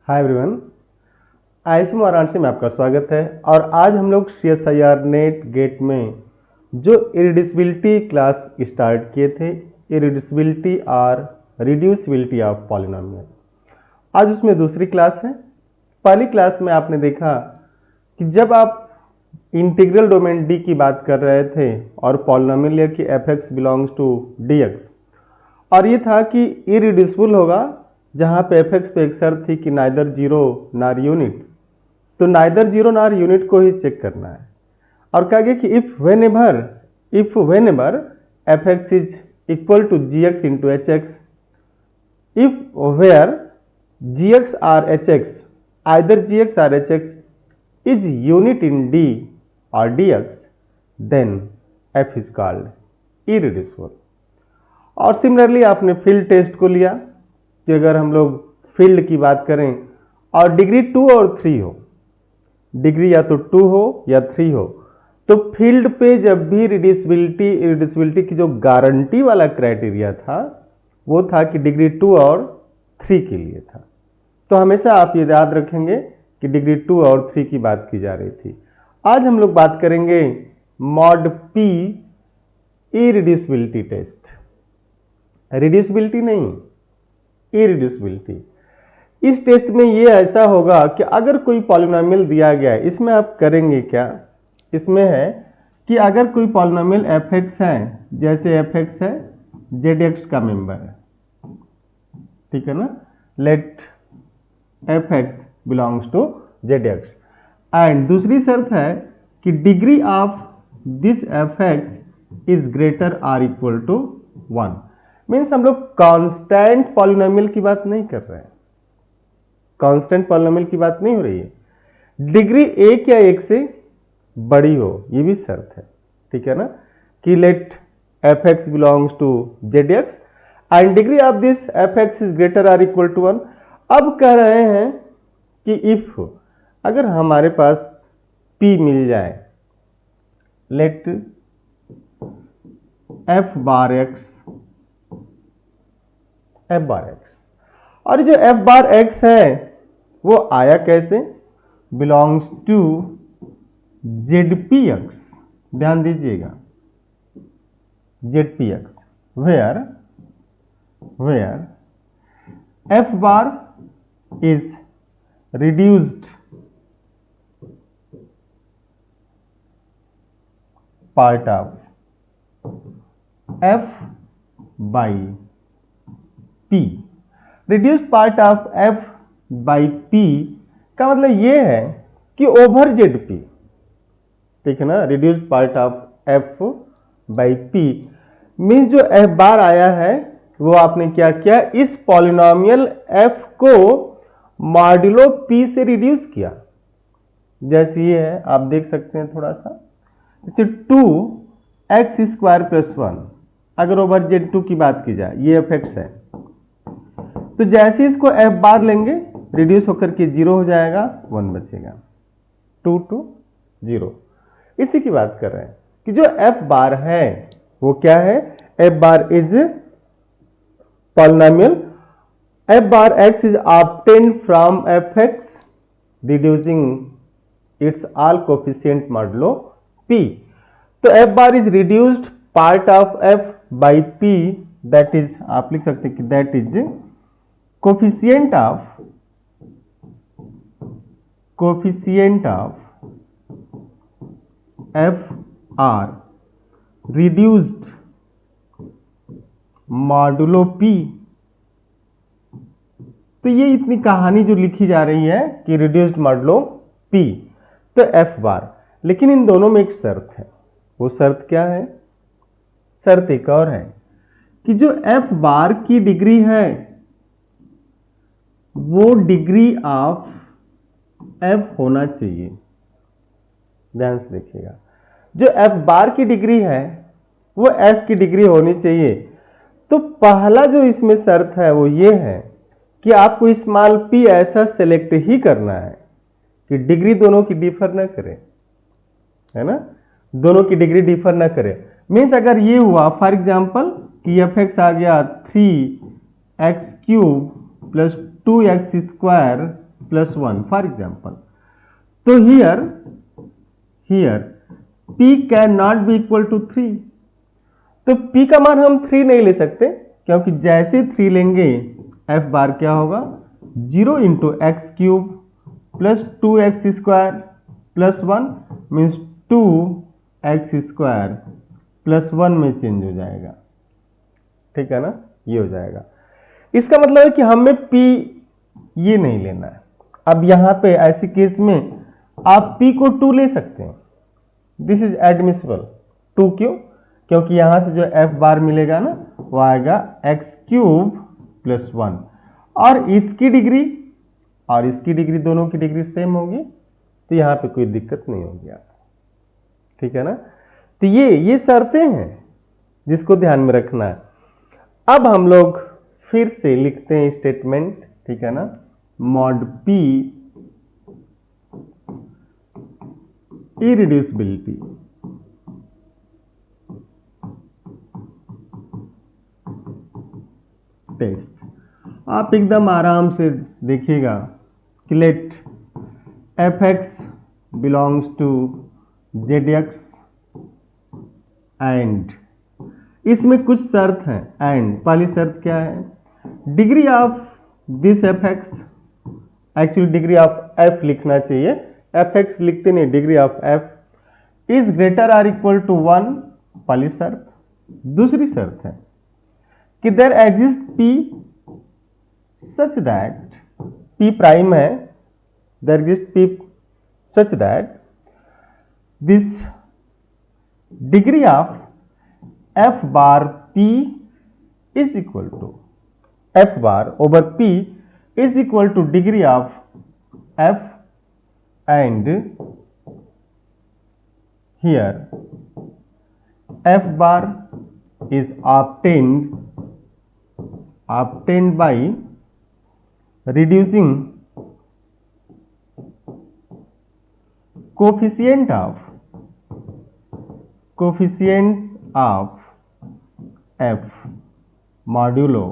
Hi everyone, ISM Varanasi में आपका स्वागत है। और आज हम लोग CSIR नेट गेट में जो इरिड्यूसिबिलिटी क्लास स्टार्ट किए थे, इरिड्यूसिबिलिटी और रिड्यूसिबिलिटी ऑफ पॉलिनोमियल, आज उसमें दूसरी क्लास है। पहली क्लास में आपने देखा कि जब आप इंटीग्रल डोमेन D की बात कर रहे थे और पॉलिनोमियल कि fx बिलोंग्स टू dx, और ये था कि इरिड्यूसिबल होगा जहां पे fx पे एक शर्त थी कि नाइदर जीरो नार यूनिट, तो नाइदर जीरो नार यूनिट को ही चेक करना है। और कहा गया कि if whenever fx is equal to gx into hx, if where gx or hx, either gx or hx is unit in d और dx, then f is called irreducible. और सिमिलरली आपने फील्ड टेस्ट को लिया कि अगर हम लोग field की बात करें और डिग्री 2 और 3 हो, डिग्री या तो 2 हो या 3 हो, तो फील्ड पे जब भी इरिड्यूसिबिलिटी की जो गारंटी वाला क्राइटेरिया था वो था कि डिग्री 2 और 3 के लिए था। तो हमेशा आप ये याद रखेंगे कि डिग्री 2 और 3 की बात की जा रही थी। आज हम लोग बात करेंगे mod P irreducibility test, reducibility नहीं, इरिड्यूसिबिलिटी। इस टेस्ट में ये ऐसा होगा कि अगर कोई पॉलिनोमियल दिया गया है, इसमें आप करेंगे क्या, इसमें है कि अगर कोई पॉलिनोमियल fx है, जैसे fx है zx का मेंबर है, ठीक है ना, let fx belongs to zx, and दूसरी शर्त है कि degree of this fx is greater or equal to 1। Means हम लोग कांस्टेंट पॉलिनोमियल की बात नहीं कर रहे हैं, कांस्टेंट पॉलिनोमियल की बात नहीं हो रही है। डिग्री एक या एक से बड़ी हो, ये भी शर्त है, ठीक है ना, कि let fx belongs to zx and degree of this fx is greater or equal to 1। अब कह रहे हैं कि इफ अगर हमारे पास p मिल जाए, लेट f बार x, और जो f बार x है वो आया कैसे, बिलोंग्स टू zpx, ध्यान दीजिएगा, zpx, where f bar is reduced part of f by p। Reduced part of f by p का मतलब ये है कि ओवर zp, ठीक है ना, reduced part of f by p means जो f बार आया है वो आपने क्या किया, इस पॉलिनोमियल f को मॉड्यूलो p से रिड्यूस किया। जैसे ये है, आप देख सकते हैं थोड़ा सा, जैसे 2x स्क्वायर प्लस 1, अगर ओवर z2 की बात की जाए, ये fx है, तो जैसे इसको f बार लेंगे रिड्यूस होकर के 0 हो जाएगा, 1 बचेगा, 2 to 0। इसी की बात कर रहे हैं कि जो f बार है वो क्या है, f bar is polynomial, f bar x is obtained from fx reducing its all coefficient modulo p। तो f bar is reduced part of f by p, that is, आप लिख सकते हैं कि that is coefficient of f or reduced modulo p। तो ये इतनी कहानी जो लिखी जा रही है कि रिड्यूस्ड मॉडुलो p, तो f बार, लेकिन इन दोनों में एक शर्त है। वो शर्त क्या है, शर्त एक और है कि जो f बार की डिग्री है वो डिग्री ऑफ f होना चाहिए। ध्यान से देखिएगा, जो f बार की डिग्री है वो f की डिग्री होनी चाहिए। तो पहला जो इसमें शर्त है वो ये है कि आपको स्मॉल p ऐसा सेलेक्ट ही करना है कि डिग्री दोनों की डिफर ना करे, है ना, दोनों की डिग्री डिफर ना करे। मीन्स अगर ये हुआ फॉर एग्जांपल कि fx आ गया 3x³ plus 2x² plus 1 for example. तो here p cannot be equal to 3. तो p का मान हम 3 नहीं ले सकते, क्योंकि जैसे 3 लेंगे f बार क्या होगा 0 into x cube plus 2x square plus 1 means 2x square plus 1 में चेंज हो जाएगा। ठीक है ना, ये हो जाएगा। इसका मतलब है कि हमें p ये नहीं लेना है। अब यहां पे ऐसी केस में आप p को 2 ले सकते हैं, दिस इज एडमिसिबल। 2 क्यों? क्योंकि यहां से जो f बार मिलेगा ना वो आएगा एक्स क्यूब प्लस 1, और इसकी डिग्री दोनों की डिग्री सेम होगी, तो यहां पे कोई दिक्कत नहीं होगी आप। ठीक है ना, तो ये शर्तें हैं जिसको ध्यान में रखना है। अब हम लोग फिर से लिखते हैं स्टेटमेंट, ठीक है ना, मॉड p इरिड्यूसिबिलिटी टेस्ट। आप एकदम आराम से देखिएगा कि let fx belongs to zx and इसमें कुछ शर्त हैं। एंड पहली शर्त क्या है, degree of this fx, actually degree of f लिखना चाहिए, fx लिखते नहीं, degree of f is greater or equal to 1, पहली शर्त। दूसरी शर्त है कि there exist p such that, p prime है, there exist p such that this degree of f bar p is equal to f bar over p is equal to degree of f, and here f bar is obtained by reducing coefficient of f modulo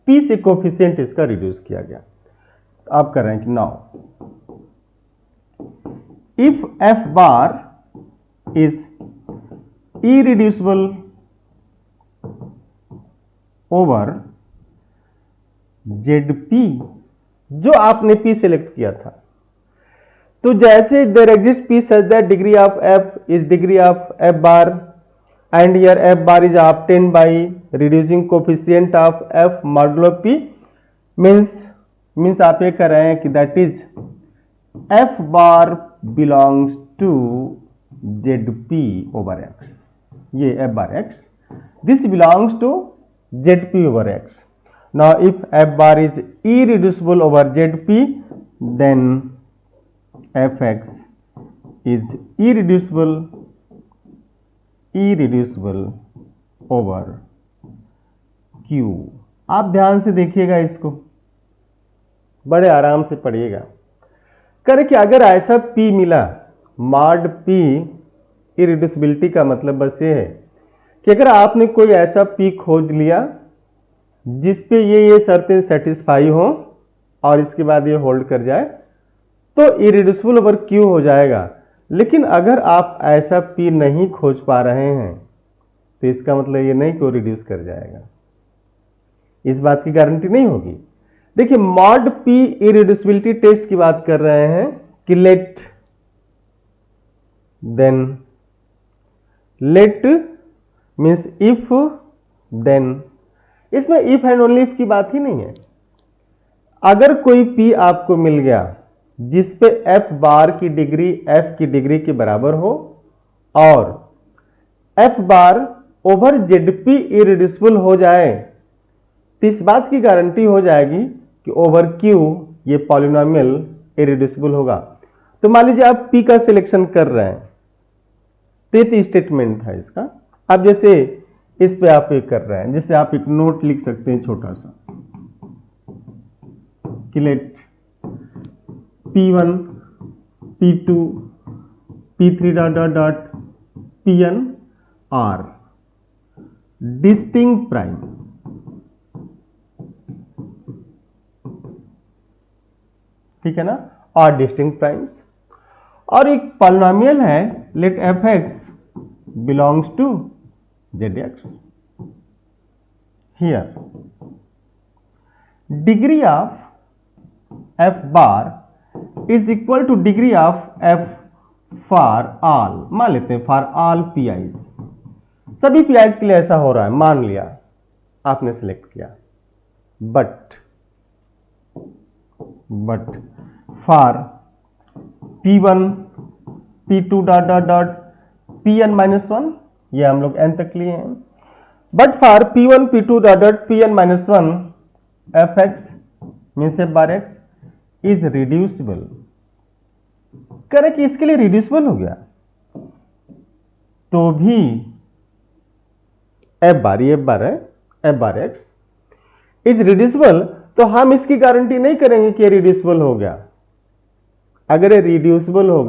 p से coefficient इसका reduce किया गया। आप कर रहे हैं कि now if f bar is irreducible over zp, जो आपने p सेलेक्ट किया था, तो जैसे there exist p such that degree of f is degree of f bar and here f bar is obtained by reducing coefficient of f modulo p, means आप ये कर रहे हैं कि that is f bar belongs to zp over x, ये f bar x, this belongs to zp over x। Now if f bar is irreducible over zp, then fx is irreducible over q। आप ध्यान से देखिएगा, इसको बड़े आराम से पढ़िएगा। करें कि अगर ऐसा p मिला, मॉड p इरिड्यूसिबिलिटी का मतलब बस ये है कि अगर आपने कोई ऐसा p खोज लिया जिसपे ये शर्तें सेटिस्फाई हो और इसके बाद ये होल्ड कर जाए, तो इरिड्यूसिबल ओवर क्यू हो जाएगा। लेकिन अगर आप ऐसा p नहीं खोज पा रहे हैं, तो इसका मतलब ये नहीं कि वो रिड्यूस कर जाएगा, इस बात की गारंटी नहीं होगी। देखिए, मॉड p इरिड्यूसिबिलिटी टेस्ट की बात कर रहे हैं कि लेट मीन्स इफ देन, इसमें इफ एंड ओनली इफ की बात ही नहीं है। अगर कोई p आपको मिल गया जिसपे f बार की डिग्री f की डिग्री के बराबर हो और f बार ओवर zp इरिड्यूसिबल हो जाए, तो इस बात की गारंटी हो जाएगी कि ओवर q ये पॉलिनोमियल इरिड्यूसिबल होगा। तो मान लीजिए आप p का सिलेक्शन कर रहे हैं, तो स्टेटमेंट था इसका। अब जैसे इस पे आप एक कर रहे हैं, जैसे आप एक नोट लिख सकते हैं छोटा सा कि let P1, P2, P3 dot dot dot Pn are distinct prime ठीक है ना, और डिस्टिंक्ट प्राइम्स। और एक पॉलिनोमियल है, let F x belongs to z x. Here degree of f bar is equal to degree of f for all, मान लेते हैं फॉर ऑल पी आईज, सभी पी आईज के लिए ऐसा हो रहा है, मान लिया आपने सिलेक्ट किया। But for P1 P2 dot dot dot Pn minus one, ये हम लोग n तक लिए हैं। But for P1 P2 dot dot Pn minus one F x means F bar x is reducible. कह रहे कि इसके लिए रिड्यूसिबल हो गया तो भी एफ बार, ये एफ बार है, F bar x is reducible, तो हम इसकी गारंटी नहीं करेंगे कि ये रिड्यूसिबल हो गया। अगर ये रिड्यूसिबल हो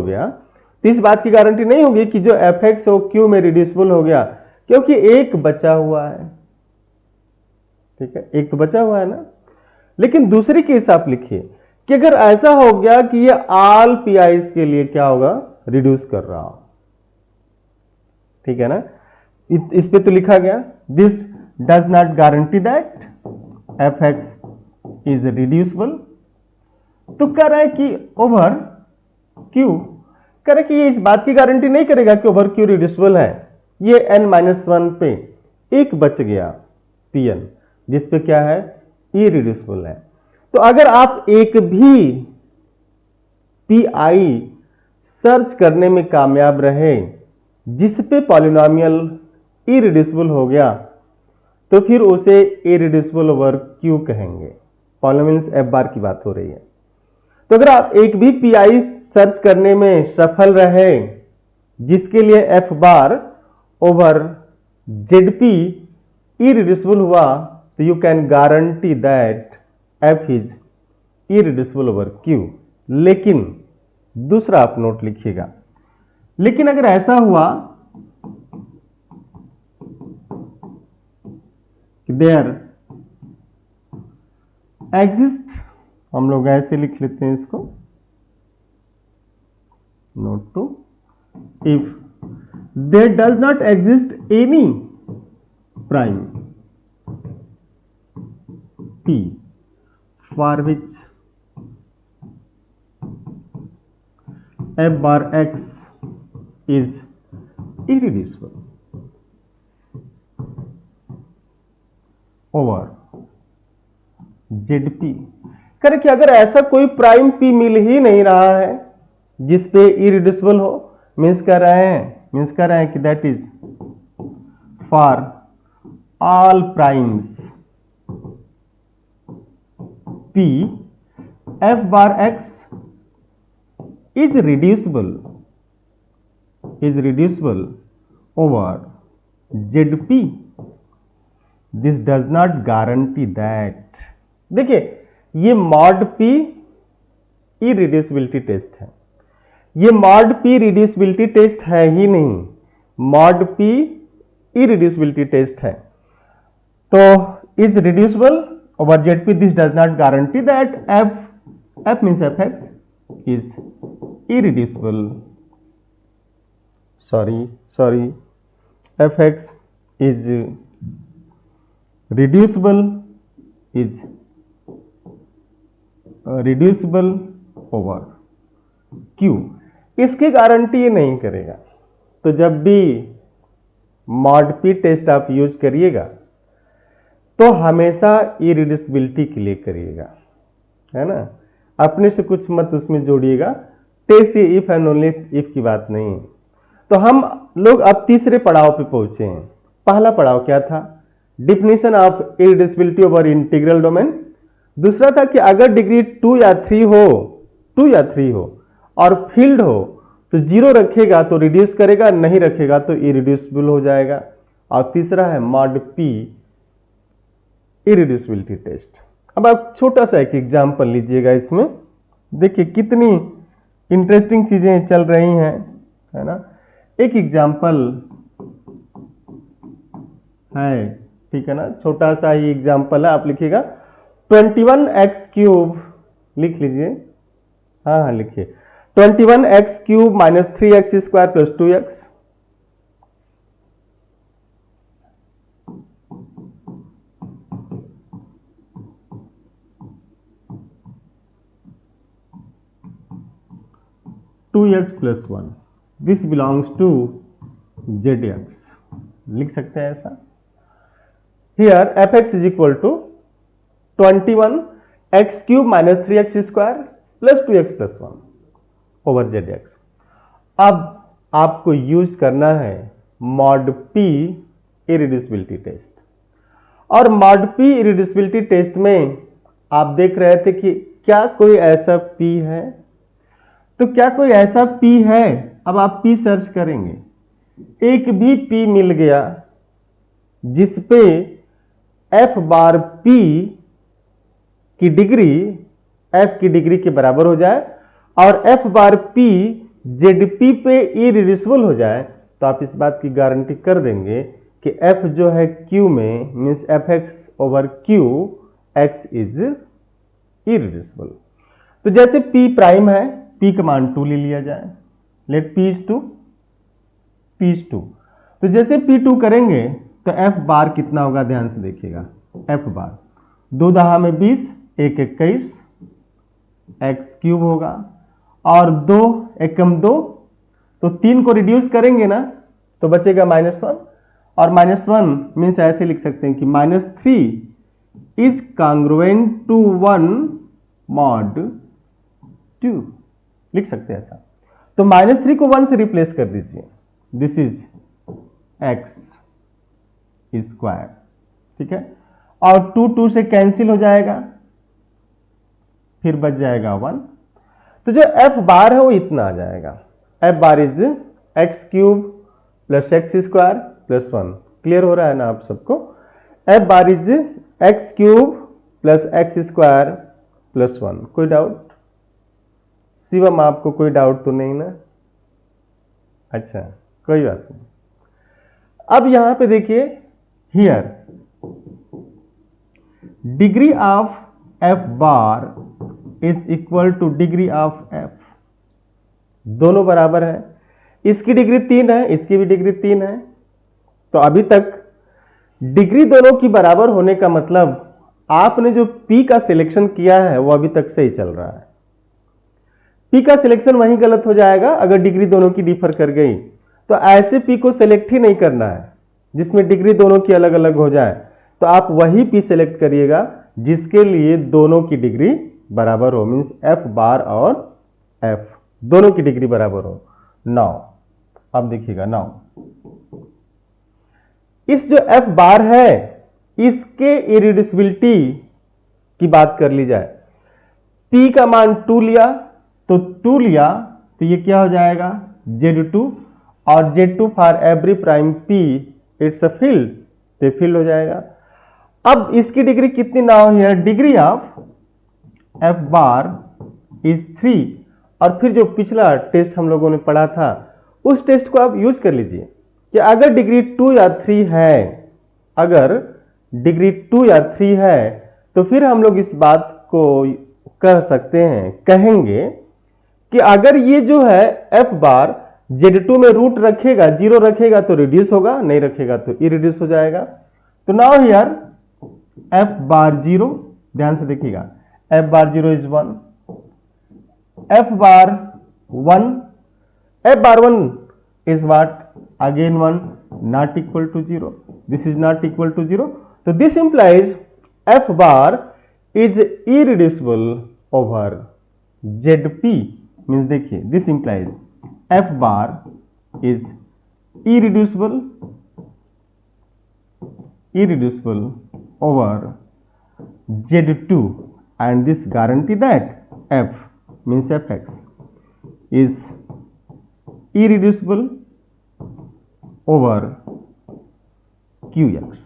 गया तो इस बात की गारंटी नहीं होगी कि जो एफ एक्स हो क्यू में रिड्यूसिबल हो गया, क्योंकि एक बचा हुआ है। ठीक है, एक तो बचा हुआ है ना। लेकिन दूसरी केस आप लिखिए कि अगर ऐसा हो गया कि ये ऑल पी आईज के लिए क्या होगा, रिड्यूस कर रहा हो। ठीक है ना, इस पे तो लिखा गया this does not guarantee that F x is reducible. तो कह रहा है कि ओवर क्यू, कह रहा है कि ये इस बात की गारंटी नहीं करेगा कि ओवर क्यू रिड्यूसिबल है। ये n-1 पे एक बच गया Pn, जिस पे क्या है, इरिड्यूसिबल है। तो अगर आप एक भी Pi सर्च करने में कामयाब रहे जिस पे पॉलिनोमियल इरिड्यूसिबल हो गया, तो फिर उसे इरिड्यूसिबल ओवर क्यू कहेंगे। पॉलिनोमियल्स एफ बार की बात हो रही है। तो अगर आप एक भी पीआई सर्च करने में सफल रहे जिसके लिए F bar over z P irreducible हुआ, तो you can guarantee that F is irreducible over Q. लेकिन दूसरा आप नोट लिखिएगा, लेकिन अगर ऐसा हुआ कि देयर एग्जिस्ट, हम लोग ऐसे लिख लेते हैं इसको, note two, if there does not exist any prime p for which f bar x is irreducible over ZP। करें कि अगर ऐसा कोई प्राइम p मिल ही नहीं रहा है जिस पे इरिड्यूसिबल हो, मीन्स कर रहे हैं कि that is for all primes p f bar x is reducible over ZP। This does not guarantee that। देखिए, ये मॉड p इरिड्यूसिबिलिटी टेस्ट है, ये मॉड p रिड्यूसिबिलिटी टेस्ट है ही नहीं, मॉड p इरिड्यूसिबिलिटी टेस्ट है। तो is reducible over ZP, this does not guarantee that f means fx is irreducible, sorry, fx is reducible over q। इसकी guarantee ये नहीं करेगा। तो जब भी मॉड p टेस्ट आप यूज करिएगा तो हमेशा इरिड्यूसिबिलिटी के लिए करिएगा, है ना। अपने से कुछ मत उसमें जोड़िएगा, टेस्ट ये इफ एंड ओनली इफ की बात नहीं है। तो हम लोग अब तीसरे पड़ाव पे पहुंचे हैं। पहला पड़ाव क्या था, definition of irreducibility over integral domain. दूसरा था कि अगर डिग्री 2 या 3 हो और फील्ड हो तो 0 रखेगा तो रिड्यूस करेगा, नहीं रखेगा तो इरिड्यूसिबल हो जाएगा। और तीसरा है मॉड p इरिड्यूसिबिलिटी टेस्ट। अब आप छोटा सा एक एग्जाम्पल लीजिएगा, इसमें देखिए कितनी इंटरेस्टिंग चीजें चल रही हैं, है ना। एक एग्जाम्पल है, ठीक है ना, छोटा सा ही एग्जाम्पल है। आप लिखिएगा 21x³ लिख लीजिए, हाँ लिखिए, 21x³ minus 3x² plus 2x, plus 1, this belongs to zx, लिख सकते हैं ऐसा। Here fx is equal to 21x³ minus 3x² plus 2x plus 1 over zx। अब आपको यूज करना है मॉड p इरिड्यूसिबिलिटी टेस्ट, और मॉड p इरिड्यूसिबिलिटी टेस्ट में आप देख रहे थे कि क्या कोई ऐसा p है, तो क्या कोई ऐसा p है, अब आप p सर्च करेंगे, एक भी p मिल गया जिसपे f बार p की डिग्री f की डिग्री के बराबर हो जाए और f बार p ZP पे इरिड्यूसिबल हो जाए, तो आप इस बात की गारंटी कर देंगे कि f जो है q में means fx over q x is irreducible. तो जैसे p प्राइम है, p का मान 2 ले लिया जाए, लेट p इज 2, तो जैसे p2 करेंगे तो f बार कितना होगा, ध्यान से देखिएगा, f बार 2 दहा में 20, 1 21, x³ होगा, और 2 एकम 2, तो 3 को रिड्यूस करेंगे ना तो बचेगा -1, और -1 मीन्स ऐसे लिख सकते हैं कि -3 इज कांग्रुएंट टू 1 मॉड 2, लिख सकते हैं ऐसा। तो -3 को 1 से रिप्लेस कर दीजिए, दिस इज x², ठीक है, और 2 से कैंसिल हो जाएगा, फिर बच जाएगा 1, तो जो f बार है वो इतना आ जाएगा, f bar is x³ plus x² plus 1, clear हो रहा है ना आप सबको, f bar is x³ plus x² plus 1, कोई डाउट? शिवम आपको कोई डाउट तो नहीं ना? अच्छा, कोई बात नहीं। अब यहां पे देखिए, here degree of f bar is equal to degree of f, दोनों बराबर है, इसकी डिग्री 3 है, इसकी भी डिग्री 3 है, तो अभी तक डिग्री दोनों की बराबर होने का मतलब आपने जो p का सिलेक्शन किया है वो अभी तक सही चल रहा है। p का सिलेक्शन वहीं गलत हो जाएगा अगर डिग्री दोनों की डिफर कर गई, तो ऐसे p को सिलेक्ट ही नहीं करना है जिसमें डिग्री दोनों की अलग अलग हो जाए, तो आप वही p सिलेक्ट करिएगा जिसके लिए दोनों की डिग्री बराबर हो, मीन्स f बार और f दोनों की डिग्री बराबर हो। नाउ अब देखिएगा, नाउ इस जो f बार है इसके इरिड्यूसिबिलिटी की बात कर ली जाए, p का मान 2 लिया तो 2 लिया तो ये क्या हो जाएगा, Z2, और Z2 for every prime p it's a field, तो फील्ड हो जाएगा। अब इसकी डिग्री कितनी ना हो, है degree of f bar is 3, और फिर जो पिछला टेस्ट हम लोगों ने पढ़ा था उस टेस्ट को आप यूज कर लीजिए कि अगर डिग्री 2 या 3 है, अगर डिग्री 2 या 3 है तो फिर हम लोग इस बात को कह सकते हैं, कहेंगे कि अगर ये जो है f बार Z2 में रूट रखेगा, 0 रखेगा तो रिड्यूस होगा, नहीं रखेगा तो इरिड्यूस हो जाएगा। तो नाउ हियर f बार 0, ध्यान से देखिएगा, f bar 0 is 1, f bar 1, f bar 1 is what, again 1, not equal to 0, this is not equal to 0, so this implies f bar is irreducible over zp, means देखिए this implies f bar is irreducible over z2, and this guarantee that f means fx is irreducible over qx,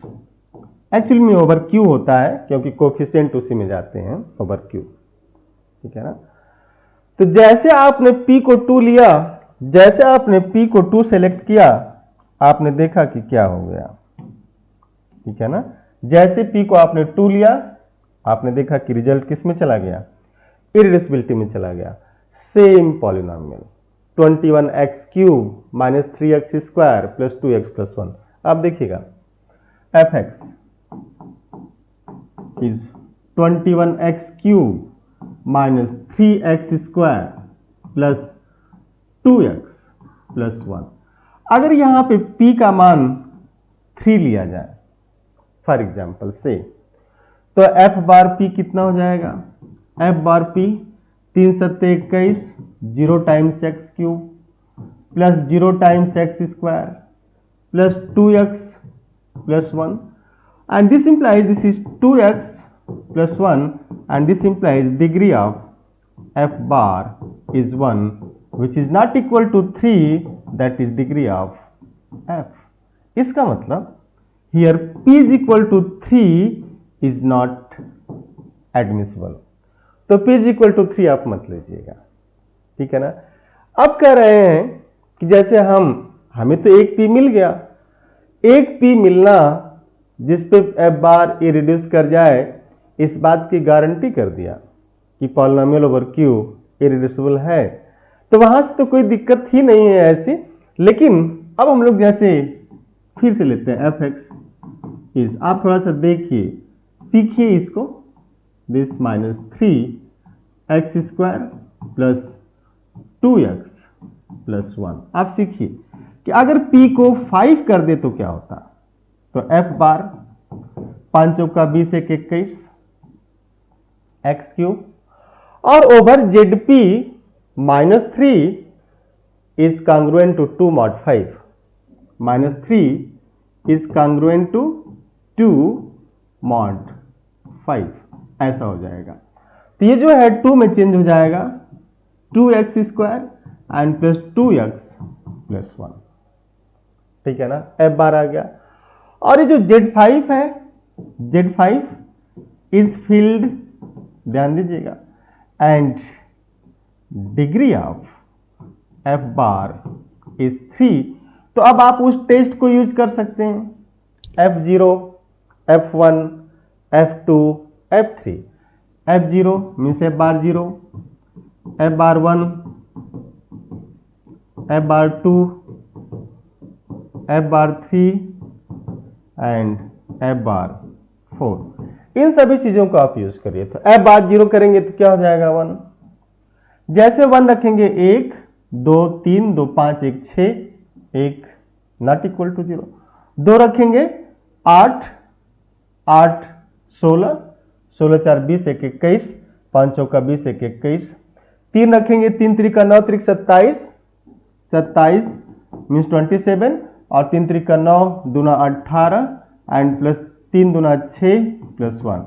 actually में over q होता है क्योंकि coefficient उसी में जाते हैं, over q, ठीक है ना। तो जैसे आपने p को 2 लिया, जैसे आपने p को 2 सेलेक्ट किया, आपने देखा कि क्या हो गया, ठीक है ना। जैसे p को आपने 2 लिया आपने देखा कि रिजल्ट किस में चला गया, इरिड्यूसिबिलिटी में चला गया। Same polynomial 21x cube minus 3x square plus 2x plus 1। आप देखिएगा fx is 21x cube minus 3x square plus 2x plus 1। अगर यहां पे p का मान 3 लिया जाए फॉर एग्जाम्पल से, तो f बार p कितना हो जाएगा, f बार p 3 सत्ते 21, 0 times x cube plus 0 times x square plus 2x plus 1, and this implies this is 2x plus 1, and this implies degree of f bar is 1, which is not equal to 3, that is degree of f. इसका मतलब here p is equal to 3 is not admissible. तो p is equal to 3 आप मत लीजिएगा, ठीक है ना। अब कह रहे हैं कि जैसे हमें तो एक p मिल गया, एक p मिलना जिस पे f बार ये रिड्यूस कर जाए, इस बात की गारंटी कर दिया कि पॉलिनोमियल ओवर क्यू इरिड्यूसिबल है, तो वहां से तो कोई दिक्कत ही नहीं है ऐसी। लेकिन अब हम लोग जैसे फिर से लेते हैं fx इज, आप थोड़ा सा देखिए सीखिए इसको, this minus 3x square plus 2x plus 1। आप सीखिए कि अगर p को 5 कर दे तो क्या होता, तो f बार 5 चौका 20 एक 21 एक्स क्यूब, और over z p minus 3 is congruent to 2 mod 5, minus 3 is congruent to 2 mod 5, ऐसा हो जाएगा। तो ये जो है 2 में चेंज हो जाएगा, 2x square and plus 2x plus 1, ठीक है ना। f बार आ गया, और ये जो Z5 है, Z5 इज फील्ड, ध्यान दीजिएगा, and degree of f bar is 3। तो अब आप उस टेस्ट को यूज कर सकते हैं, f0, f1, f2, f3। f0 means f bar 0, f bar 1, f bar 2, f bar 3 and f बार 4। इन सभी चीजों को आप यूज करिए। तो f बार 0 करेंगे तो क्या हो जाएगा 1, जैसे 1 रखेंगे 1 2 3 2 5 1 6 1 नॉट इक्वल टू 0, 2 रखेंगे 8 8 16 16 4 20 1 21 5 चौका 20 1 21, 3 रखेंगे 3 त्रिका 9 त्रिक 27 27 मीन्स 27, और 3 त्रिका 9 दूना 18 एंड प्लस 3 दूना 6 प्लस 1।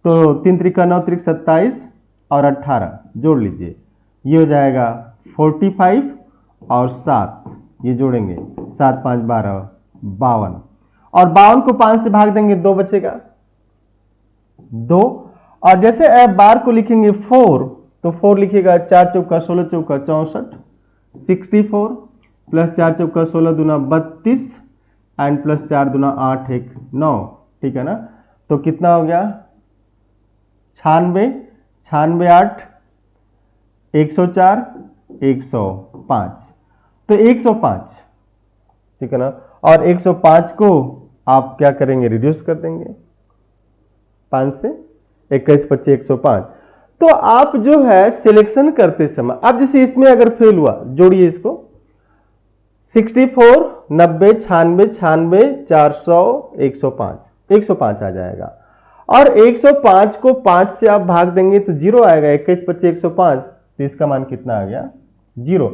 तो 3 त्रिका 9 त्रिक 27 और 18 जोड़ लीजिए, ये हो जाएगा 45 और 7 ये जोड़ेंगे 7 5 12 52, और 52 को 5 से भाग देंगे 2 बचेगा 2। और जैसे f बार को लिखेंगे 4, तो 4 लिखिएगा 4 चौका 16 चौका 64 64 प्लस 4 चौका 16 दूना 32 एंड प्लस 4 दूना 8 1 9, ठीक है ना। तो कितना हो गया 96 96 8 104 105, तो 105, ठीक है ना। और 105 को आप क्या करेंगे, रिड्यूस कर देंगे 5 से, 21 25 105। तो आप जो है सिलेक्शन करते समय, अब जैसे इसमें अगर फेल हुआ, जोड़िए इसको 64 90 96 96 400 105 105 आ जाएगा, और 105 को 5 से आप भाग देंगे तो 0 आएगा, 21 25 105, तो इसका मान कितना आ गया 0।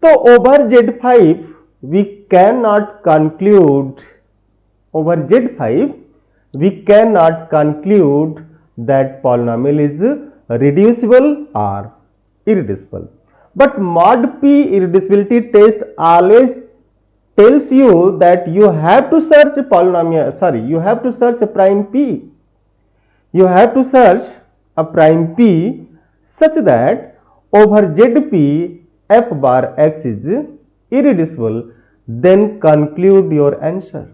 तो over Z5 we cannot conclude, over Z5 we cannot conclude that polynomial is reducible or irreducible. But mod P irreducibility test always tells you that you have to search a polynomial, you have to search a prime P. You have to search a prime P such that over ZP f bar x is irreducible, then conclude your answer.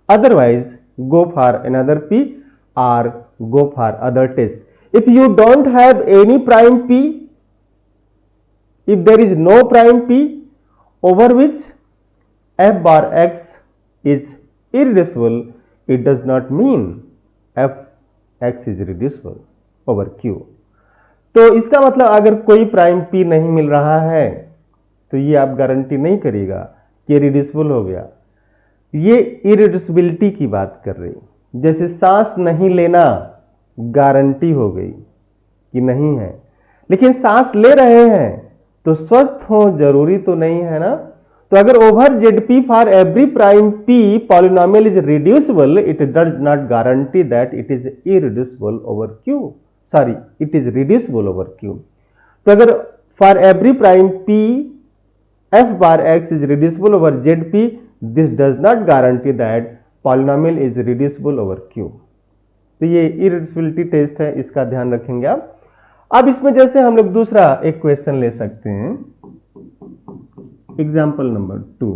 Otherwise, go for another P. or go for other test. If you don't have any prime p, if there is no prime p over which f bar x is irreducible, it does not mean f x is reducible over q. तो इसका मतलब अगर कोई prime p नहीं मिल रहा है तो ये आप गारंटी नहीं करिएगा कि रिड्यूसिबल हो गया। ये इरिड्यूसिबिलिटी की बात कर रही, जैसे सांस नहीं लेना गारंटी हो गई कि नहीं है, लेकिन सांस ले रहे हैं तो स्वस्थ हो जरूरी तो नहीं है ना। तो अगर over Z for every prime p polynomial is reducible, it does not guarantee that it is irreducible over q, sorry it is reducible over q। तो अगर for every prime p f bar x is reducible over zp, this does not guarantee that polynomial is reducible over q। तो ये इरिड्यूसिबिलिटी test है, इसका ध्यान रखेंगे आप। अब इसमें जैसे हम लोग दूसरा एक क्वेश्चन ले सकते हैं, एग्जाम्पल नंबर 2।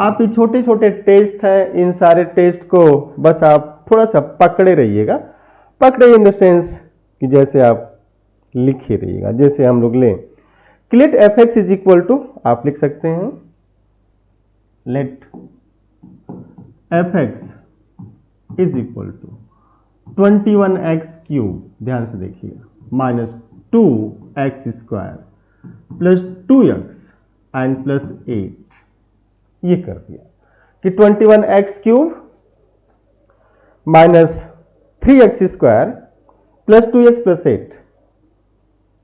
आप ये छोटे छोटे टेस्ट हैं, इन सारे टेस्ट को बस आप थोड़ा सा पकड़े रहिएगा। पकड़े इन द सेंस कि जैसे आप लिखे रहिएगा। जैसे हम लोग लें let F x is equal to, आप लिख सकते हैं let F x is equal to 21x cube, ध्यान से देखिएगा, minus 2x square plus 2x and plus 8। ये कर दिया कि 21x cube minus 3x square plus 2x plus 8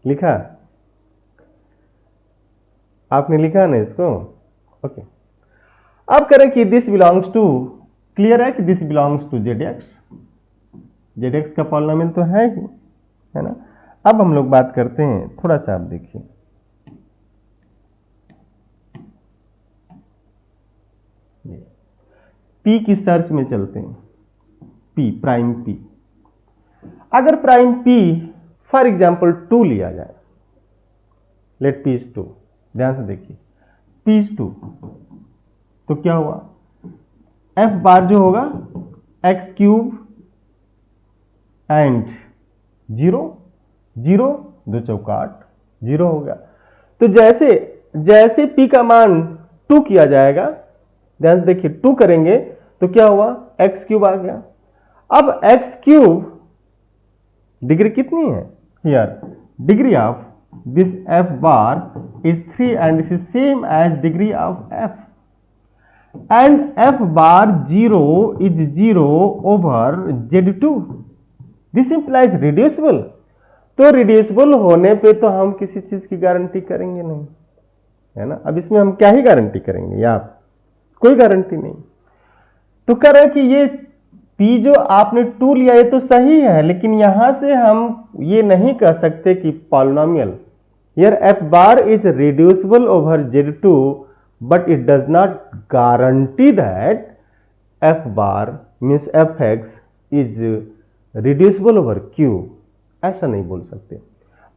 लिखा, आपने लिखा ना इसको, ओके। अब करें कि दिस बिलोंग्स टू, क्लियर है कि this belongs to z x का पॉलिनोमियल तो है ही, है ना। अब हम लोग बात करते हैं, थोड़ा सा आप देखिए, पी की सर्च में चलते हैं, पी प्राइम पी। अगर प्राइम पी फॉर एग्जांपल 2 लिया जाए, लेट पी इज 2, ध्यान से देखिए पी इज 2, तो क्या हुआ, एफ बार जो होगा एक्स क्यूब एंड 0 0 2 चौका 8, 0 हो गया। तो जैसे जैसे p का मान 2 किया जाएगा, ध्यान से देखिए 2 करेंगे तो क्या हुआ, एक्स क्यूब आ गया। अब एक्स क्यूब डिग्री कितनी है, here degree of this f bar is 3 and this is same as degree of f, and f bar 0 is 0 over z2, this implies reducible। तो रिड्यूसिबल होने पे तो हम किसी चीज की गारंटी करेंगे नहीं, है ना। अब इसमें हम क्या ही गारंटी करेंगे यार, कोई गारंटी नहीं। तो कह रहे हैं कि ये P जो आपने 2 लिया ये तो सही है, लेकिन यहां से हम ये नहीं कह सकते कि polynomial, here f bar is reducible over z2, but it does not guarantee that f bar means fx is reducible over q, ऐसा नहीं बोल सकते।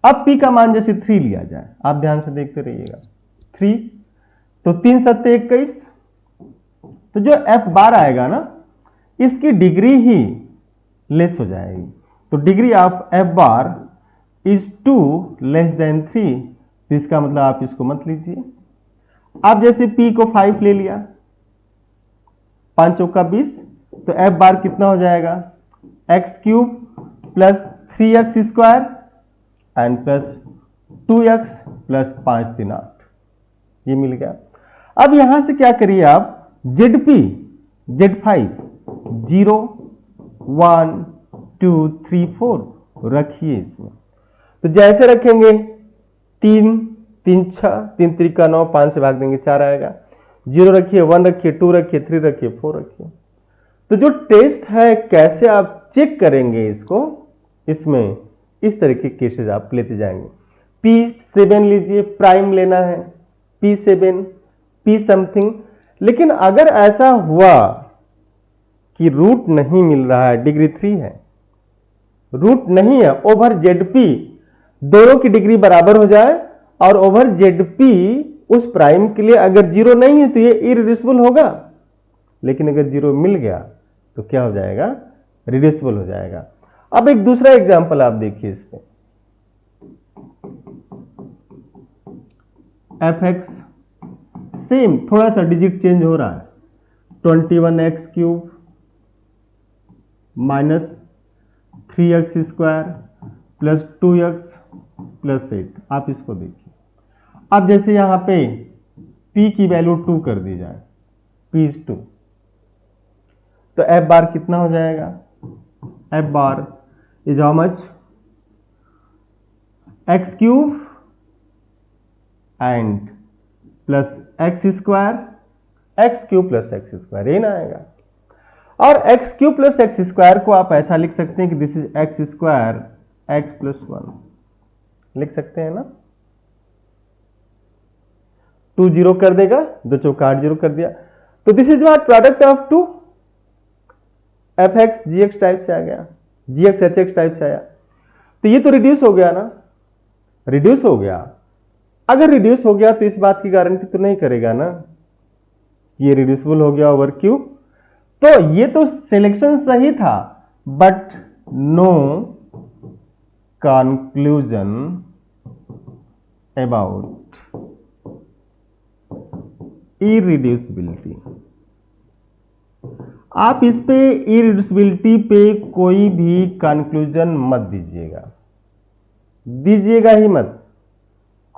अब p का मान जैसे 3 लिया जाए, आप ध्यान से देखते रहिएगा, 3 तो 3 सत्ते 21, तो जो f बार आएगा ना इसकी डिग्री ही लेस हो जाएगी। तो degree of f bar is 2 less than 3, तो इसका मतलब आप इसको मत लीजिए। आप जैसे p को 5 ले लिया, 5 चौका 20, तो f बार कितना हो जाएगा, x cube plus 3x square and plus 2x plus 5 3 8, ये मिल गया। अब यहां से क्या करिए आप, ZP Z5 0 1 2 3 4 रखिए इसमें। तो जैसे रखेंगे 3 3 6 3 त्रिका 9, 5 से भाग देंगे 4 आएगा, 0 रखिए, 1 रखिए, 2 रखिए, 3 रखिए, 4 रखिए। तो जो टेस्ट है कैसे आप चेक करेंगे इसको, इसमें इस तरह के केसेस आप लेते जाएंगे। P7 लीजिए, प्राइम लेना है, P7 P समथिंग। लेकिन अगर ऐसा हुआ कि रूट नहीं मिल रहा है, डिग्री 3 है, रूट नहीं है, ओवर ZP दोनों की डिग्री बराबर हो जाए और ओवर ZP उस प्राइम के लिए अगर 0 नहीं है तो ये इरिड्यूसिबल होगा, लेकिन अगर 0 मिल गया तो क्या हो जाएगा, रिड्यूसिबल हो जाएगा। अब एक दूसरा एग्जांपल आप देखिए इस पे, एफ एक्स सेम, थोड़ा सा डिजिट चेंज हो रहा है, 21x cube minus 3x square plus 2x plus 8। आप इसको देखिए, अब जैसे यहां पे p की वैल्यू 2 कर दी जाए, p इज 2, तो f बार कितना हो जाएगा, f bar is how much, x cube and plus x square, x cube plus x square, ये ना आएगा। और x cube plus x square को आप ऐसा लिख सकते हैं कि this is x square x plus 1, लिख सकते हैं ना। 2 जीरो कर देगा, 2 चौका 8 जीरो कर दिया, तो this is what product of 2 f x g x type से आ गया, g x h x type से आया, तो ये तो रिड्यूस हो गया ना, रिड्यूस हो गया। अगर रिड्यूस हो गया तो इस बात की गारंटी तो नहीं करेगा ना ये रिड्यूसिबल हो गया ओवर क्यू। तो ये तो सिलेक्शन सही था, बट नो कंक्लूजन अबाउट इरिड्यूसिबिलिटी। आप इस पे इरिड्यूसिबिलिटी पे कोई भी कंक्लूजन मत दीजिएगा, दीजिएगा ही मत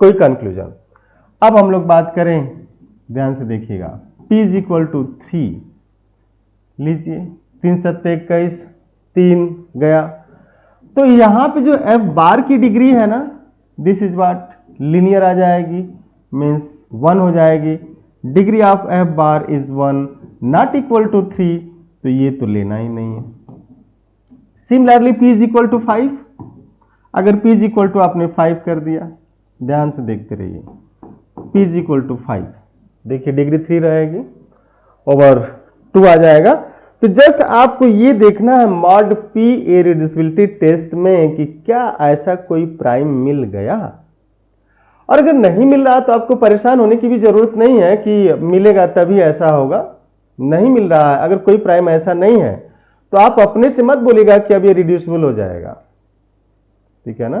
कोई कंक्लूजन। अब हम लोग बात करें, ध्यान से देखिएगा, p इज इक्वल टू 3 लीजिए, 3 सत्ते 21, 3 गया, तो यहां पे जो f बार की डिग्री है ना, दिस इज व्हाट लीनियर आ जाएगी, मीन्स 1 हो जाएगी। Degree of f bar is 1 not equal to 3, तो ये तो लेना ही नहीं है। Similarly p is equal to 5, अगर p इज इक्वल टू आपने 5 कर दिया, ध्यान से देखते रहिए, p इज इक्वल टू 5, देखिए डिग्री 3 रहेगी ओवर 2 आ जाएगा। तो जस्ट आपको ये देखना है मॉड p इरिड्यूसिबिलिटी टेस्ट में कि क्या ऐसा कोई प्राइम मिल गया, और अगर नहीं मिल रहा तो आपको परेशान होने की भी जरूरत नहीं है कि मिलेगा तभी ऐसा होगा, नहीं मिल रहा है, अगर कोई प्राइम ऐसा नहीं है तो आप अपने से मत बोलिएगा कि अब ये रिड्यूसिबल हो जाएगा, ठीक है ना।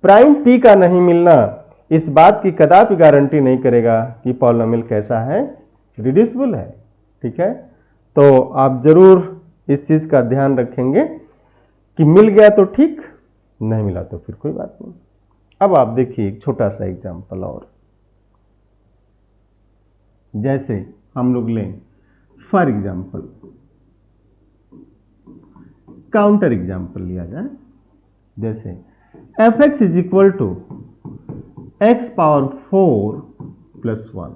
प्राइम p का नहीं मिलना इस बात की कदापि गारंटी नहीं करेगा कि पॉलिनोमियल कैसा है, रिड्यूसिबल है, ठीक है। तो आप जरूर इस चीज का ध्यान रखेंगे कि मिल गया तो ठीक, नहीं मिला तो फिर कोई बात नहीं। अब आप देखिए एक छोटा सा एग्जांपल और, जैसे हम लोग लें फॉर एग्जांपल काउंटर एग्जांपल लिया जाए, जैसे f x is equal to x power 4 plus 1,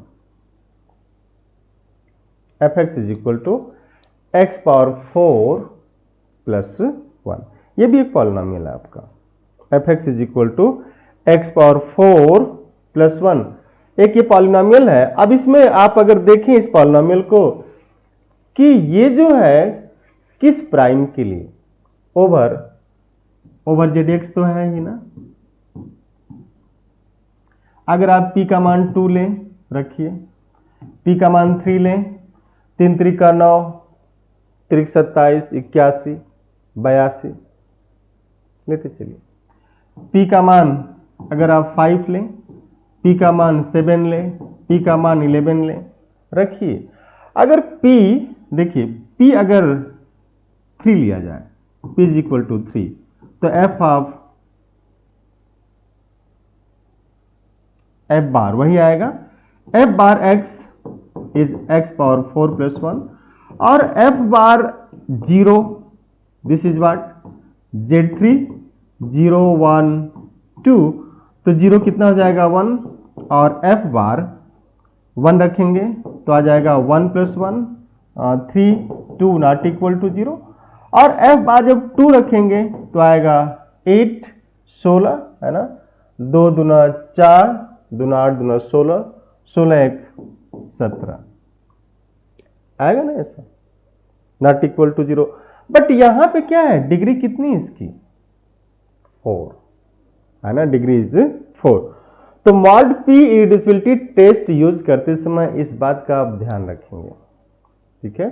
f x is equal to x power 4 plus 1, ये भी एक पॉलिनोमियल है आपका, f x is equal to x power 4 plus 1, एक ये पॉलिनोमियल है। अब इसमें आप अगर देखें इस पॉलिनोमियल को कि ये जो है किस प्राइम के लिए, ओवर जेड एक्स तो है ही ना। अगर आप p का मान 2 लें, रखिए, p का मान 3 लें, 3 त्रिका 9, त्रिक 27, 81, 82 लेते चलिए। p का मान अगर आप 5 लें, p का मान 7 लें, p का मान 11 लें, रखिए। अगर p, देखिए p अगर 3 लिया जाए, p इज इक्वल टू 3, तो f ऑफ f बार वही आएगा, f bar x is x power 4 plus 1, और f bar 0, this is what z3 0 1 2, तो 0 कितना हो जाएगा 1, और f बार 1 रखेंगे तो आ जाएगा 1 प्लस 1 3 2 नॉट इक्वल टू 0, और f बार जब 2 रखेंगे तो आएगा 8 16, है ना, 2 दूना 4, दूना 8 दूना 16, 16 1 17 आएगा ना ऐसा, नॉट इक्वल टू 0। बट यहां पे क्या है, डिग्री कितनी है इसकी, 4, है ना, डिग्री इज 4। तो mod p irreducibility test use करते समय इस बात का आप ध्यान रखेंगे, ठीक है,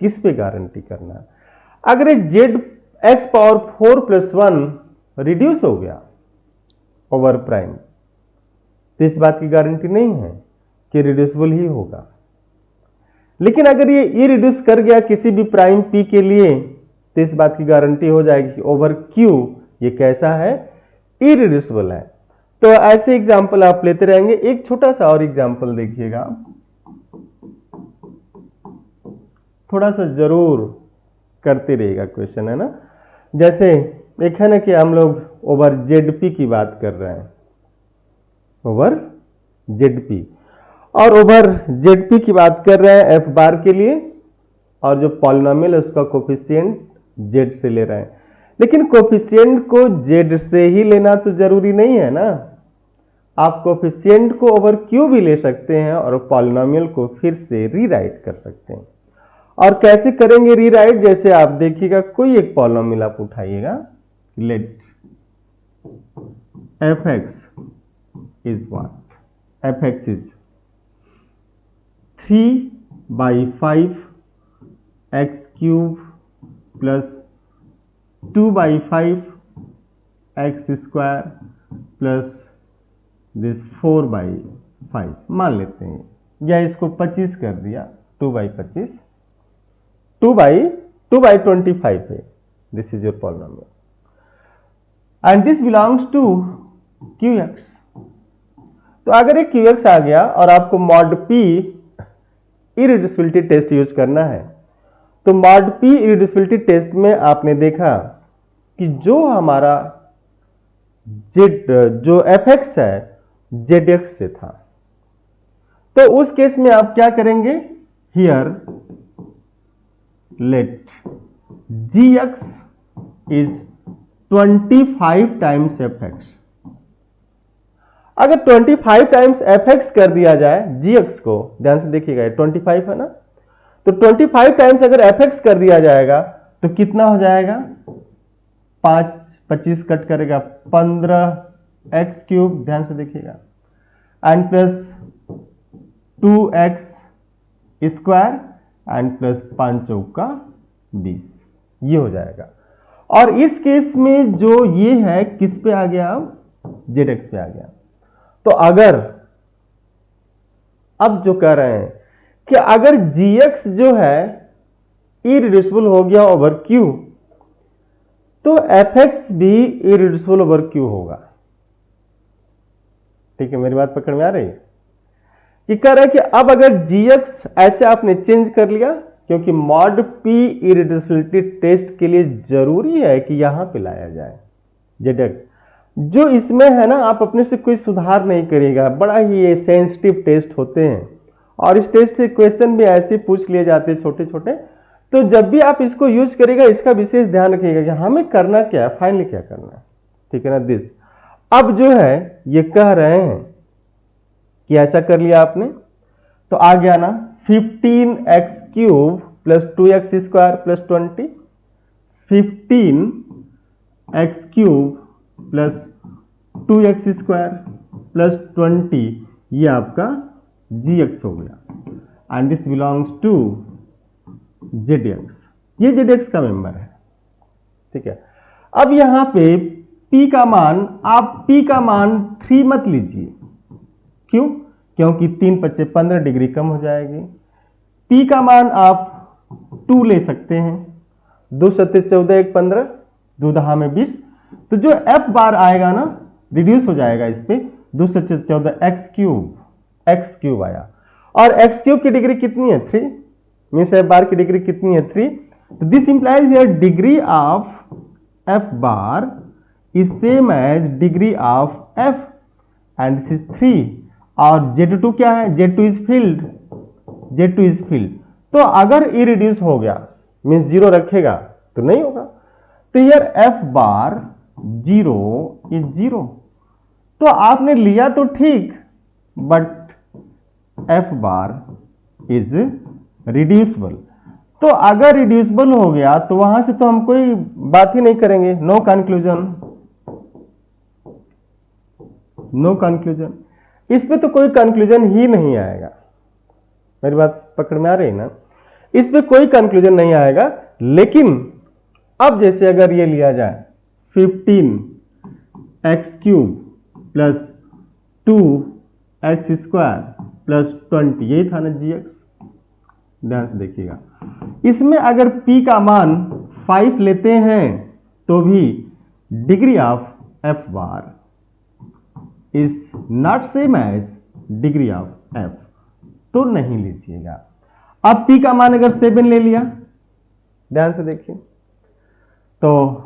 किस पे गारंटी करना है। अगर Z x power 4 plus 1 reduce हो गया ओवर प्राइम, तो इस बात की गारंटी नहीं है कि रिड्यूसिबल ही होगा। लेकिन अगर ये ई रिड्यूस कर गया किसी भी प्राइम p के लिए, तो इस बात की गारंटी हो जाएगी कि ओवर q ये कैसा है, इरिड्यूसिबल है। तो ऐसे एग्जाम्पल आप लेते रहेंगे। एक छोटा सा और एग्जाम्पल देखिएगा, थोड़ा सा जरूर करते रहेगा क्वेश्चन, है ना। जैसे एक है ना कि हम लोग ओवर जेड की बात कर रहे हैं, ओवर जेड और ओवर जेड की बात कर रहे हैं एफ बार के लिए, और जो पॉलिनोमियल है उसका कोफिशिएंट जेड से ले रहे हैं। लेकिन कोफिशिएंट को जेड से ही लेना तो जरूरी नहीं है ना, आप कोफिशिएंट को ओवर क्यू भी ले सकते हैं और पॉलिनोमियल को फिर से रीराइट कर सकते हैं। और कैसे करेंगे रीराइट, जैसे आप देखिएगा कोई एक पॉलिनोमियल आप उठाइएगा, let F x is what, F x is 3/5 X cube plus 2/5 X square plus this 4/5 मान लेते हैं, या इसको 25 कर दिया, 2/25, 2/25 है। This is your polynomial and this belongs to QX। तो अगर एक QX आ गया और आपको mod P irreducibility test use करना है, तो मॉड P इरिड्यूसिबिलिटी टेस्ट में आपने देखा कि जो हमारा जो fx है zx से था, तो उस केस में आप क्या करेंगे, here let gx is 25 times fx। अगर 25 टाइम्स fx कर दिया जाए gx को, ध्यान से देखिएगा 25 है ना, तो 25 टाइम्स अगर fx कर दिया जाएगा तो कितना हो जाएगा, 25 कट करेगा 15x क्यूब, ध्यान से देखिएगा, and plus 2x square and plus 5 चौका 20, ये हो जाएगा। और इस केस में जो ये है किस पे आ गया, अब zx पे आ गया। तो अगर अब जो कह रहे हैं कि अगर gx जो है इरिड्यूसिबल हो गया ओवर q, तो fx भी इरिड्यूसिबल ओवर q होगा। ठीक है, मेरी बात पकड़ में आ रही है। ये कह रहा है कि अब अगर gx ऐसे आपने चेंज कर लिया, क्योंकि मॉड p इरिड्यूसिबिलिटी टेस्ट के लिए जरूरी है कि यहां पे लाया जाए zx, जो इसमें है ना, आप अपने से कोई सुधार नहीं करिएगा। बड़ा ही ये सेंसिटिव टेस्ट होते हैं और इस टेस्ट से क्वेश्चन भी ऐसे पूछ लिए जाते हैं छोटे छोटे। तो जब भी आप इसको यूज करिएगा इसका विशेष ध्यान रखिएगा कि हमें करना क्या है, फाइनली क्या करना है। ठीक है ना, दिस अब जो है ये कह रहे हैं कि ऐसा कर लिया आपने, तो आ गया ना 15x cube plus 2x square plus 20, 15x cube plus 2x square plus 20, ये आपका gx हो गया and this belongs to zx, ये zx का मेंबर है। ठीक है, अब यहां पे p का मान, आप p का मान 3 मत लीजिए, क्यों, क्योंकि 3 × 5 = 15 डिग्री कम हो जाएगी। p का मान आप 2 ले सकते हैं, 2 × 7 = 14, 1 = 15, 2 × 10 = 20, तो जो f बार आएगा ना रिड्यूस हो जाएगा इस पे, 2 × 7 = 14, x क्यूब आया। और x क्यूब की डिग्री कितनी है, 3, मीन्स f बार की डिग्री कितनी है, 3। तो this implies your degree of f bar is same as degree of f and this is 3। और Z2 क्या है, Z2 is field, Z2 is field. तो अगर इरिड्यूस हो गया मीन्स 0 रखेगा तो नहीं होगा, तो यार f बार 0 इज 0। तो आपने लिया तो ठीक, but f bar is reducible. तो अगर रिड्यूसिबल हो गया तो वहां से तो हम कोई बात ही नहीं करेंगे, नो कंक्लूजन, नो कंक्लूजन, इस पे तो कोई कंक्लूजन ही नहीं आएगा। मेरी बात पकड़ में आ रही है ना, इस पे कोई कंक्लूजन नहीं आएगा। लेकिन अब जैसे अगर ये लिया जाए 15x³ प्लस 2x² प्लस 20, यही था ना gx। ध्यान से देखिएगा, इसमें अगर p का मान 5 लेते हैं तो भी degree of f bar is not same as degree of f, तो नहीं लीजिएगा। अब p का मान अगर 7 ले लिया, ध्यान से देखिए, तो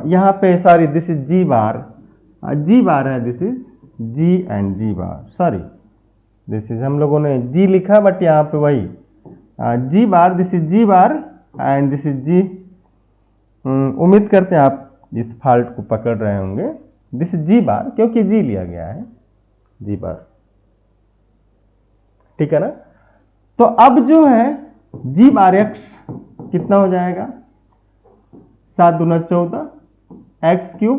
यहां पे सॉरी दिस इज g बार है, this is g and g bar, sorry this is हम लोगों ने g लिखा बट यहां पे वही g bar, this is g bar and this is g। उम्मीद करते हैं आप इस फॉल्ट को पकड़ रहे होंगे, दिस इज g बार क्योंकि g लिया गया है, g बार, ठीक है ना। तो अब जो है g बार x कितना हो जाएगा, 7 दूना 14 x³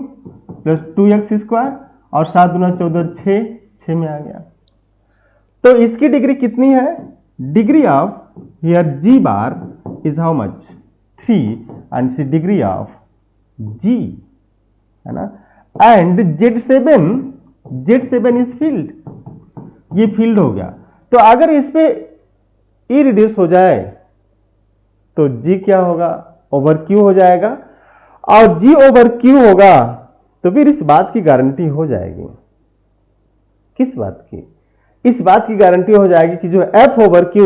प्लस 2x² और 7 दूना 14 6 में आ गया। तो इसकी डिग्री कितनी है, degree of here g bar is how much 3 and see degree of g है ना। एंड Z7 इज फील्ड, ये फील्ड हो गया। तो अगर इस पे e रिड्यूस हो जाए तो g क्या होगा, ओवर q हो जाएगा, और g ओवर q होगा तो फिर इस बात की गारंटी हो जाएगी, किस बात की, इस बात की गारंटी हो जाएगी कि जो f ओवर q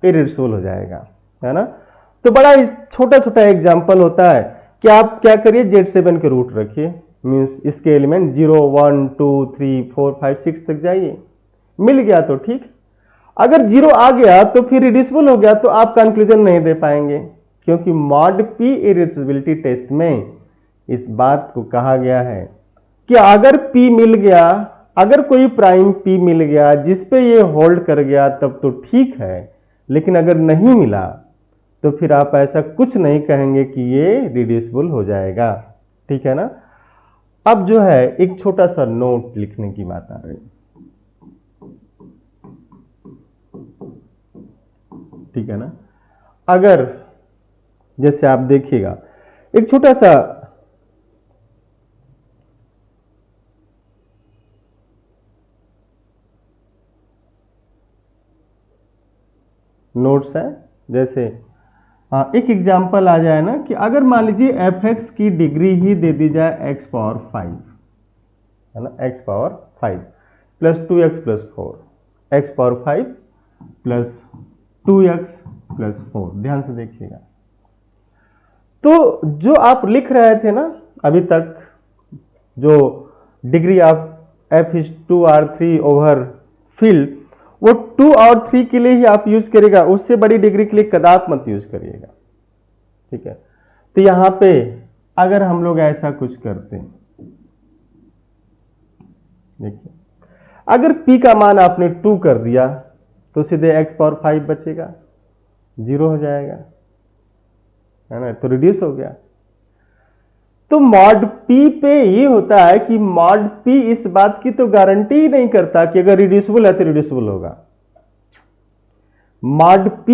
इरिड्यूसिबल हो जाएगा, है ना। तो बड़ा छोटा छोटा एग्जांपल होता है कि आप क्या करिए, Z7 के रूट रखिए, मीन्स इसके एलिमेंट 0 1 2 3 4 5 6 तक जाइए, मिल गया तो ठीक, अगर 0 आ गया तो फिर रिड्यूसिबल हो गया तो आप कंक्लूजन नहीं दे पाएंगे, क्योंकि मॉड p इरिड्यूसिबिलिटी टेस्ट में इस बात को कहा गया है कि अगर p मिल गया, अगर कोई प्राइम p मिल गया जिस पे ये होल्ड कर गया तब तो ठीक है, लेकिन अगर नहीं मिला तो फिर आप ऐसा कुछ नहीं कहेंगे कि ये रिड्यूसिबल हो जाएगा, ठीक है ना। अब जो है एक छोटा सा नोट लिखने की बात आ रही है, ठीक है ना। अगर जैसे आप देखिएगा एक छोटा सा नोट्स है, जैसे एक एग्जांपल आ जाए ना कि अगर मान लीजिए f(x) की डिग्री ही दे दी जाए x पावर 5, है ना, x power 5 plus 2x plus 4, x power 5 plus 2x plus 4, ध्यान से देखिएगा। तो जो आप लिख रहे थे ना अभी तक, जो डिग्री ऑफ f इज 2 और 3 ओवर फील्ड, वो 2 और 3 के लिए ही आप यूज करेगा, उससे बड़ी डिग्री के लिए कदाप मत यूज करिएगा, ठीक है। तो यहां पे अगर हम लोग ऐसा कुछ करते हैं, देखिए अगर p का मान आपने 2 कर दिया तो सीधे x पावर 5 बचेगा, 0 हो जाएगा, है ना, तो रिड्यूस हो गया। तो मॉड p पे ये होता है कि मॉड p इस बात की तो गारंटी ही नहीं करता कि अगर रिड्यूसिबल है तो रिड्यूसिबल होगा। मॉड p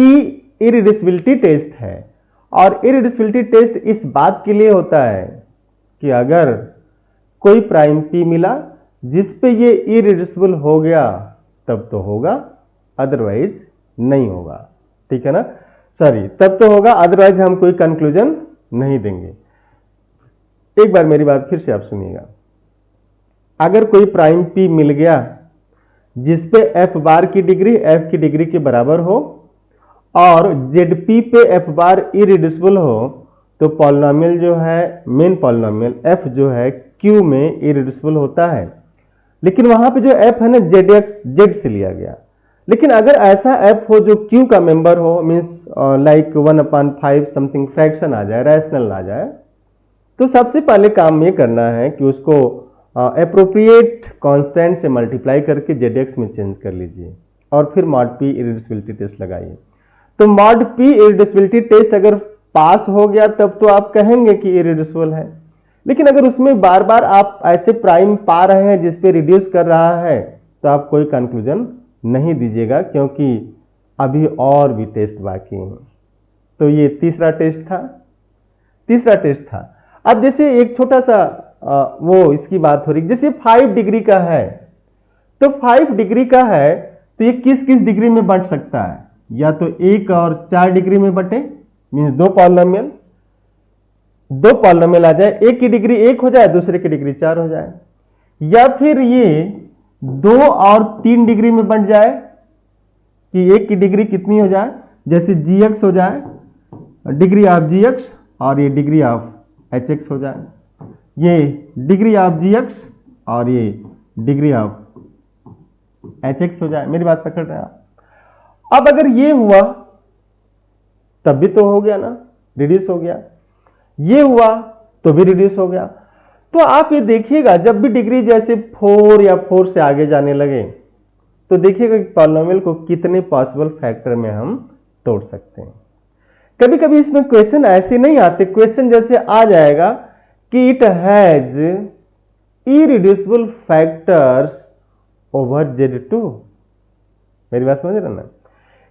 इरिड्यूसिबिलिटी टेस्ट है, और इरिड्यूसिबिलिटी टेस्ट इस बात के लिए होता है कि अगर कोई प्राइम p मिला जिस पे ये इरिड्यूसिबल हो गया तब तो होगा, अदरवाइज नहीं होगा, ठीक है ना, सॉरी तब तो होगा, अदरवाइज हम कोई कंक्लूजन नहीं देंगे। एक बार मेरी बात फिर से आप सुनिएगा, अगर कोई प्राइम p मिल गया जिस पे f बार की डिग्री f की डिग्री के बराबर हो और Zp पे f बार इरिड्यूसिबल हो, तो पॉलिनोमियल जो है, मेन पॉलिनोमियल f जो है q में इरिड्यूसिबल होता है, लेकिन वहां पे जो f है ना zx z से लिया गया। लेकिन अगर ऐसा f हो जो q का मेंबर हो, मीन्स लाइक 1/5 समथिंग फ्रैक्शन आ जाए, रैशनल आ जाए, तो सबसे पहले काम ये करना है कि उसको एप्रोप्रिएट कांस्टेंट से मल्टीप्लाई करके zx में चेंज कर लीजिए और फिर मॉड p इरिड्यूसिबिलिटी टेस्ट लगाइए। तो मॉड p इरिड्यूसिबिलिटी टेस्ट अगर पास हो गया तब तो आप कहेंगे कि इरिड्यूसिबल है, लेकिन अगर उसमें बार बार आप ऐसे प्राइम पा रहे हैं जिस पे रिड्यूस कर रहा है तो आप कोई कंक्लूजन नहीं दीजिएगा, क्योंकि अभी और भी टेस्ट बाकी हैं। तो ये तीसरा टेस्ट था। तीसरा टेस्ट था। अब जैसे एक छोटा सा वो इसकी बात हो रही, जैसे 5 डिग्री का है, तो 5 डिग्री का है तो ये किस किस डिग्री में बंट सकता है? या तो 1 और 4 डिग्री में बटे, मीन्स दो पॉलिनोमियल आ जाए, एक की डिग्री 1 हो जाए, दूसरे की डिग्री 4 हो जाए, या फिर ये 2 और 3 डिग्री में बंट जाए कि एक की डिग्री कितनी हो जाए, जैसे gx हो जाए, डिग्री ऑफ gx, और ये डिग्री ऑफ hx हो जाए, ये डिग्री ऑफ gx और ये डिग्री ऑफ hx हो जाए। मेरी बात पकड़ रहे हैं आप? अब अगर ये हुआ तब भी तो हो गया ना, रिड्यूस हो गया, ये हुआ तो भी रिड्यूस हो गया। तो आप ये देखिएगा जब भी डिग्री जैसे 4 या 4 से आगे जाने लगे तो देखिएगा कि पॉलिनोमियल को कितने पॉसिबल फैक्टर में हम तोड़ सकते हैं। कभी कभी इसमें क्वेश्चन ऐसे नहीं आते, क्वेश्चन जैसे आ जाएगा कि it has irreducible factors over Z2। मेरी बात समझ रहे ना?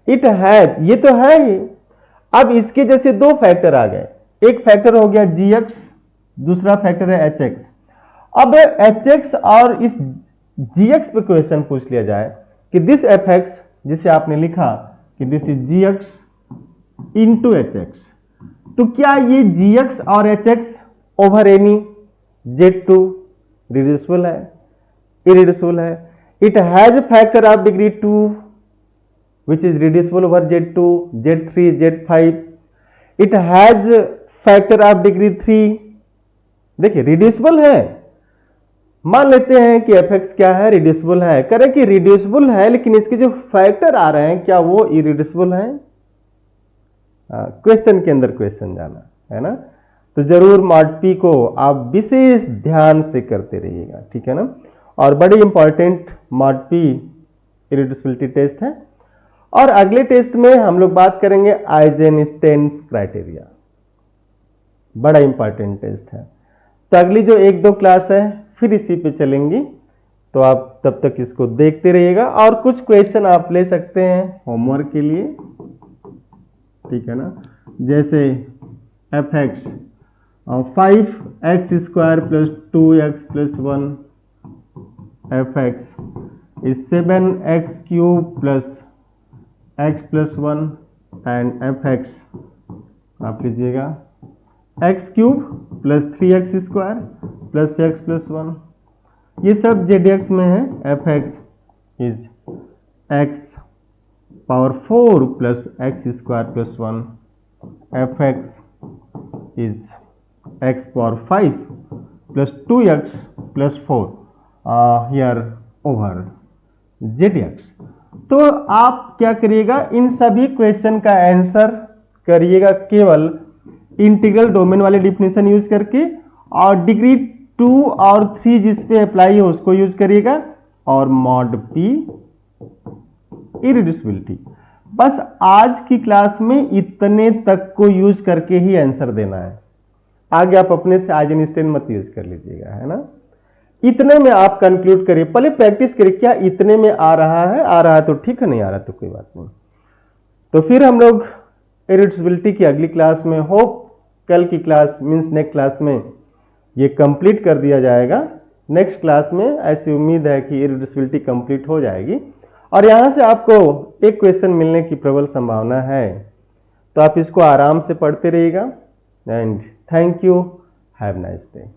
इट हैज, ये तो है ही, अब इसके जैसे दो फैक्टर आ गए, एक फैक्टर हो गया gx, दूसरा फैक्टर है hx। अब hx और इस gx पे क्वेश्चन पूछ लिया जाए कि दिस fx, जिसे आपने लिखा कि this is gx into hx, तो क्या ये gx और hx over any Z2 reducible है? इरिड्यूसिबल है। It has factor of degree 2 which is reducible over Z2, Z3, Z5. It has factor of degree 3। देखिए रिड्यूसिबल है, मान लेते हैं कि fx क्या है, रिड्यूसिबल है, करें कि रिड्यूसिबल है, लेकिन इसके जो फैक्टर आ रहे हैं क्या वो इरिड्यूसिबल है? क्वेश्चन के अंदर क्वेश्चन जाना है ना, तो जरूर मॉड पी को आप विशेष ध्यान से करते रहिएगा, ठीक है ना। और बड़ी इंपॉर्टेंट मॉड पी इरिड्यूसिबिलिटी टेस्ट है। और अगले टेस्ट में हम लोग बात करेंगे आइजेनस्टाइन्स क्राइटेरिया, बड़ा इंपॉर्टेंट टेस्ट है। तो अगली जो 1-2 क्लास है फिर इसी पे चलेंगी, तो आप तब तक इसको देखते रहिएगा और कुछ क्वेश्चन आप ले सकते हैं होमवर्क के लिए, ठीक है ना। जैसे fx 5x square plus 2x plus 1, fx is 7x cube plus x plus 1 and fx आप लीजिएगा x cube plus 3x square plus x plus 1, ये सब ZX में है। fx is x power 4 plus x square plus 1, fx is x power 5 plus 2x plus 4 here over ZX। तो आप क्या करिएगा, इन सभी क्वेश्चन का आंसर करिएगा केवल इंटीग्रल डोमेन वाले डिफिनेशन यूज करके, और डिग्री 2 और 3 जिस पे अप्लाई हो उसको यूज करिएगा, और मॉड पी इरिड्यूसिबिलिटी। बस आज की क्लास में इतने तक को यूज करके ही आंसर देना है, आगे आप अपने से आइजेनस्टाइन मत यूज कर लीजिएगा, है ना। इतने में आप कंक्लूड करिए, पहले प्रैक्टिस करिए क्या इतने में आ रहा है तो ठीक है, नहीं आ रहा तो कोई बात नहीं। तो फिर हम लोग इरिड्यूसिबिलिटी की अगली क्लास में, होप कल की क्लास मींस नेक्स्ट क्लास में ये कंप्लीट कर दिया जाएगा। नेक्स्ट क्लास में ऐसी उम्मीद है कि इरिड्यूसिबिलिटी कंप्लीट हो जाएगी और यहां से आपको एक क्वेश्चन मिलने की प्रबल संभावना है, तो आप इसको आराम से पढ़ते रहिएगा। And thank you, have nice day.